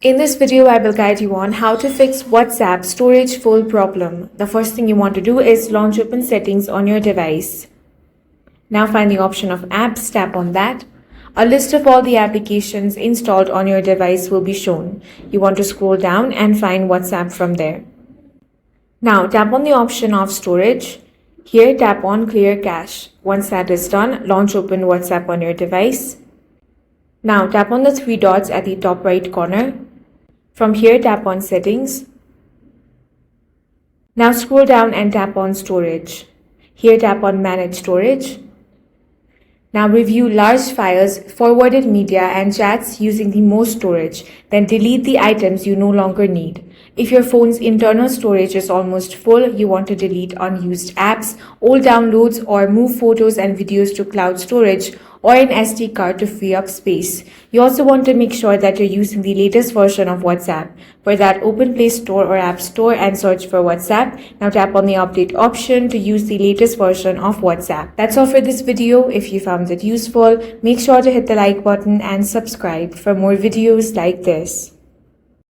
In this video, I will guide you on how to fix WhatsApp storage full problem. The first thing you want to do is launch open settings on your device. Now find the option of apps, tap on that. A list of all the applications installed on your device will be shown. You want to scroll down and find WhatsApp from there. Now tap on the option of storage. Here tap on clear cache. Once that is done, launch open WhatsApp on your device. Now tap on the three dots at the top right corner. From here tap on settings. Now scroll down and tap on storage. Here tap on manage storage. Now review large files, forwarded media and chats using the most storage. Then delete the items you no longer need. If your phone's internal storage is almost full, you want to delete unused apps, old downloads, or move photos and videos to cloud storage or an SD card to free up space. You also want to make sure that you're using the latest version of WhatsApp. For that, open Play Store or App Store and search for WhatsApp. Now tap on the update option to use the latest version of WhatsApp. That's all for this video. If you found it useful, make sure to hit the like button and subscribe for more videos like this.